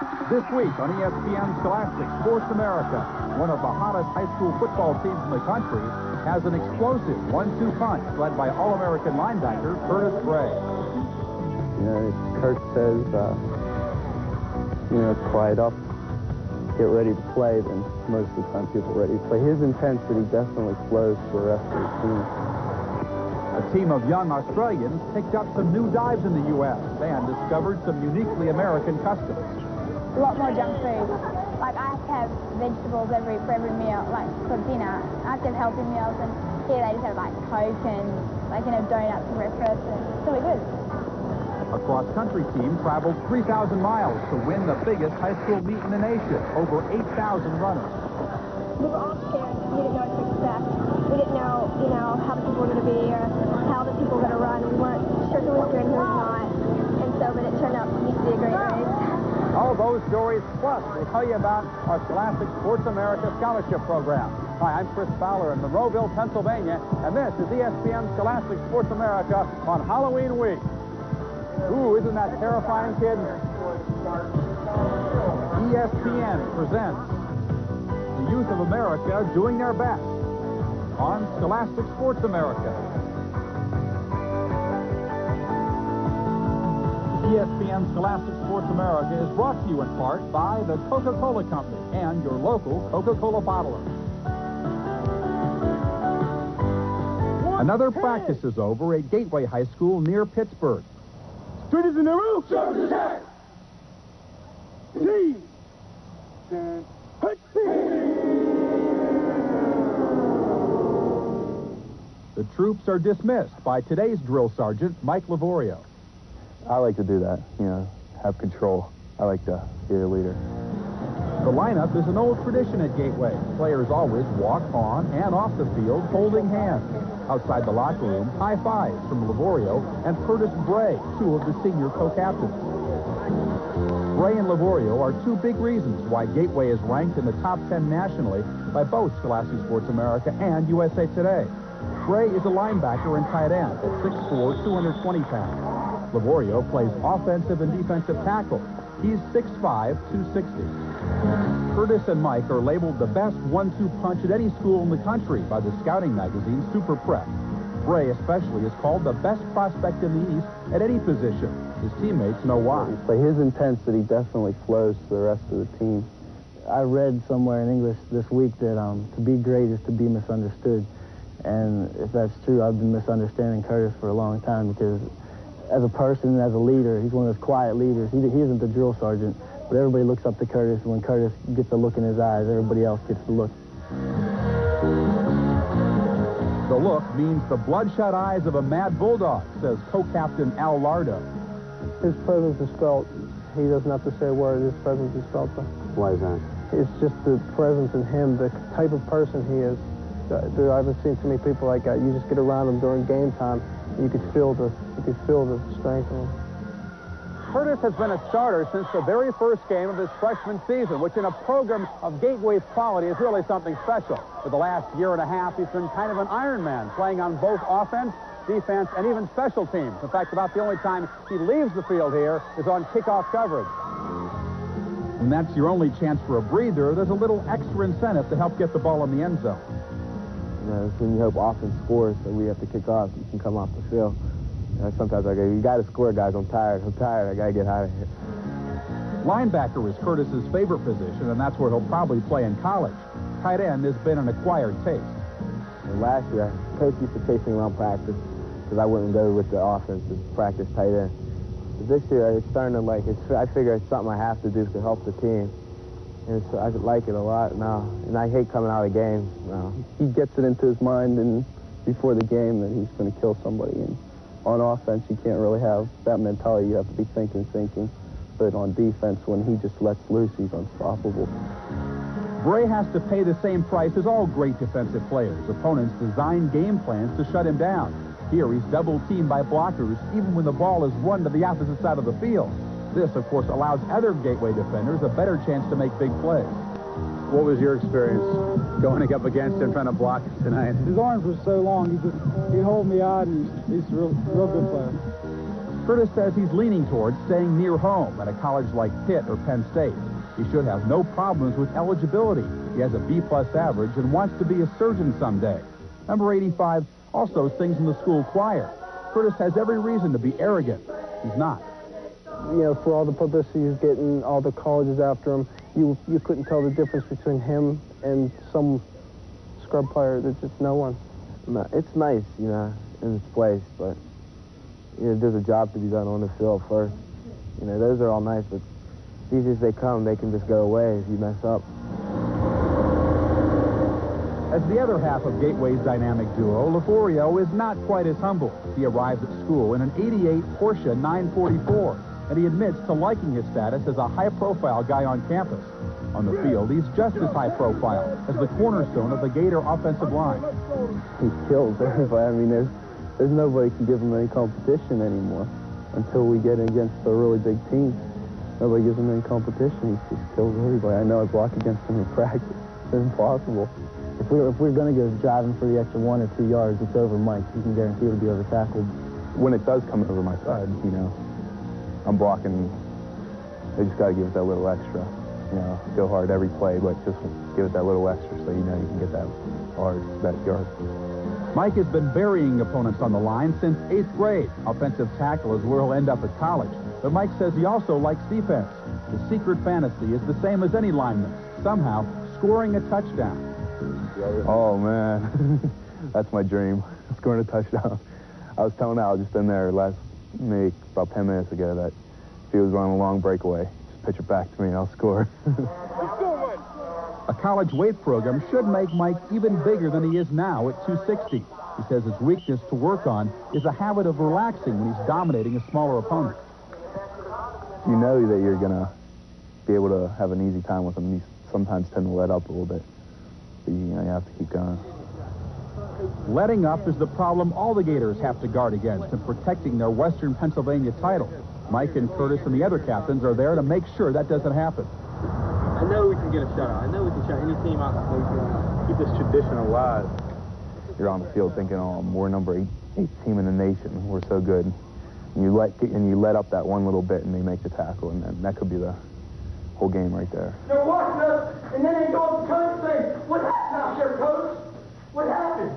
This week on ESPN Scholastic Sports America, one of the hottest high school football teams in the country has an explosive 1-2 punch led by All-American linebacker Curtis Bray. You know, Kurt says, quiet up, get ready to play, then most of the time people are ready to play. His intensity definitely flows to the rest of the team. A team of young Australians picked up some new dives in the U.S. and discovered some uniquely American customs. A lot more junk food. Like, I have to have vegetables for every meal, like for dinner. I have to have healthy meals, and here they just have like Coke and donuts for breakfast, and it's really good. A cross-country team traveled 3,000 miles to win the biggest high school meet in the nation, over 8,000 runners. We were all scared. We didn't know what to expect. We didn't know, how the people were going to be or how the people were going to run. We weren't sure who was good and who was not. And so, but it turned out to be a great race. All those stories, plus we'll tell you about our Scholastic Sports America Scholarship Program. Hi, I'm Chris Fowler in Monroeville, Pennsylvania, and this is ESPN Scholastic Sports America on Halloween week. Ooh, isn't that terrifying, kid? ESPN presents the youth of America doing their best on Scholastic Sports America. ESPN Scholastic Sports America is brought to you in part by the Coca-Cola Company and your local Coca-Cola bottler. Another practice is over at Gateway High School near Pittsburgh. Students in the room! Shoulders attack! Team! And The troops are dismissed by today's drill sergeant, Mike Livorio. I like to do that, have control. I like to be a leader. The lineup is an old tradition at Gateway. Players always walk on and off the field holding hands. Outside the locker room, high fives from Livorio and Curtis Bray, two of the senior co-captains. Bray and Livorio are two big reasons why Gateway is ranked in the top 10 nationally by both Scholastic Sports America and USA Today. Bray is a linebacker and tight end at 6'4", 220 pounds. Livorio plays offensive and defensive tackle. He's 6'5", 260. Curtis and Mike are labeled the best 1-2 punch at any school in the country by the scouting magazine Super Prep. Bray especially is called the best prospect in the East at any position. His teammates know why. But his intensity definitely flows to the rest of the team. I read somewhere in English this week that to be great is to be misunderstood. And if that's true, I've been misunderstanding Curtis for a long time because as a person, as a leader, he's one of those quiet leaders. He isn't the drill sergeant, but everybody looks up to Curtis. When Curtis gets a look in his eyes, everybody else gets the look. The look means the bloodshot eyes of a mad bulldog, says co-captain Al Lardo. His presence is felt. He doesn't have to say a word. His presence is felt. Why is that? It's just the presence in him, the type of person he is. Dude, I haven't seen too many people like that. You just get around him during game time, you could feel the strength in him. Curtis has been a starter since the very first game of his freshman season, which in a program of Gateway's quality is really something special. For the last year and a half, he's been kind of an Iron Man, playing on both offense, defense, and even special teams. In fact, about the only time he leaves the field here is on kickoff coverage. When that's your only chance for a breather, there's a little extra incentive to help get the ball in the end zone. When you hope offense scores, so we have to kick off, you can come off the field. Sometimes I go, you got to score, guys. I'm tired, I got to get out of here. Linebacker is Curtis's favorite position, and that's where he'll probably play in college. Tight end has been an acquired taste. And last year, coach used to chase me around practice because I wouldn't go with the offense to practice tight end. But this year, it's starting to I figure it's something I have to do to help the team. And I like it a lot now, and I hate coming out of games now. He gets it into his mind and before the game that he's going to kill somebody. And on offense, you can't really have that mentality. You have to be thinking. But on defense, when he just lets loose, he's unstoppable. Bray has to pay the same price as all great defensive players. Opponents design game plans to shut him down. Here, he's double-teamed by blockers, even when the ball is run to the opposite side of the field. This, of course, allows other Gateway defenders a better chance to make big plays. What was your experience going up against him, trying to block tonight? His arms were so long, he'd hold me out, and he's a real good player. Curtis says he's leaning towards staying near home at a college like Pitt or Penn State. He should have no problems with eligibility. He has a B+ average and wants to be a surgeon someday. Number 85 also sings in the school choir. Curtis has every reason to be arrogant. He's not. You know, for all the publicity he's getting, all the colleges after him, you couldn't tell the difference between him and some scrub player. There's just no one. No, it's nice, you know, in its place, but you know, there's a job to be done on the field first. You know, those are all nice, but as easy as they come, they can just go away if you mess up. As the other half of Gateway's dynamic duo, Livorio is not quite as humble. He arrives at school in an '88 Porsche 944, and he admits to liking his status as a high-profile guy on campus. On the field, he's just as high-profile as the cornerstone of the Gator offensive line. He kills everybody. I mean, there's nobody can give him any competition anymore until we get against a really big team. Nobody gives him any competition. He just kills everybody. I know I block against him in practice. It's impossible. If we're going to go driving for the extra 1 or 2 yards, it's over Mike. You can guarantee it'll be over tackled. When it does come over my side, you know, I'm blocking. They just got to give it that little extra. You know, go hard every play, but just give it that little extra so you know you can get that yard. Mike has been burying opponents on the line since 8th grade. Offensive tackle is where he'll end up at college. But Mike says he also likes defense. His secret fantasy is the same as any lineman, somehow scoring a touchdown. Oh, man. That's my dream, scoring a touchdown. I was telling Al just in there maybe about 10 minutes ago that if he was running a long breakaway, just pitch it back to me and I'll score. A college weight program should make Mike even bigger than he is now at 260. He says his weakness to work on is a habit of relaxing when he's dominating a smaller opponent. You know that you're going to be able to have an easy time with him. You sometimes tend to let up a little bit. But, you know, you have to keep going. Letting up is the problem all the Gators have to guard against in protecting their Western Pennsylvania title. Mike and Curtis and the other captains are there to make sure that doesn't happen. I know we can get a shutout. I know we can shut any team out. Keep this tradition alive. You're on the field thinking, oh, we're number 8 team in the nation. We're so good. And you let up that one little bit and they make the tackle, and then that could be the whole game right there. They're watching us, and then they go up to coach and say, "What happened out there, coach? What happened?"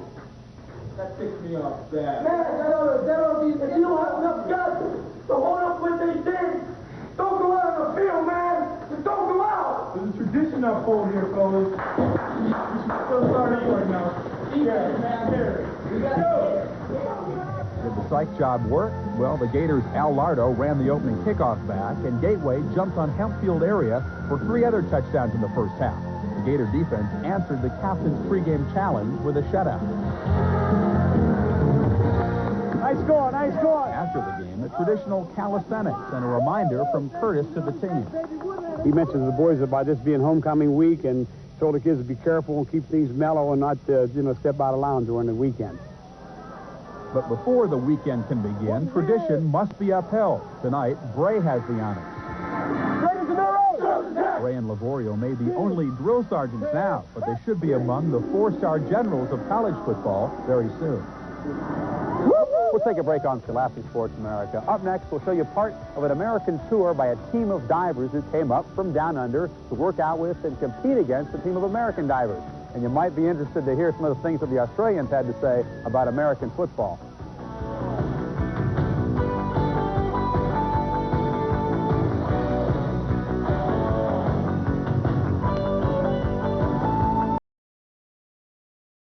That ticks me off bad. Man, that ought to be, if you don't have enough guts to hold up what they did, don't go out on the field, man. Just don't go out. There's a tradition uphold here, fellas. We should still start anyway now. Yeah, man, here. We got to go. Did the psych job work? Well, the Gators' Al Lardo ran the opening kickoff back, and Gateway jumped on Hempfield area for 3 other touchdowns in the first half. The Gator defense answered the captain's pregame challenge with a shutout. Nice score, nice score. After the game, a traditional calisthenics and a reminder from Curtis to the team. He mentioned to the boys about this being homecoming week and told the kids to be careful and keep things mellow and not, step out of line during the weekend. But before the weekend can begin, tradition must be upheld. Tonight, Bray has the honors. Bray and Livorio may be only drill sergeants now, but they should be among the 4-star generals of college football very soon. We'll take a break on Scholastic Sports America. Up next, we'll show you part of an American tour by a team of divers who came up from down under to work out with and compete against a team of American divers. And you might be interested to hear some of the things that the Australians had to say about American football.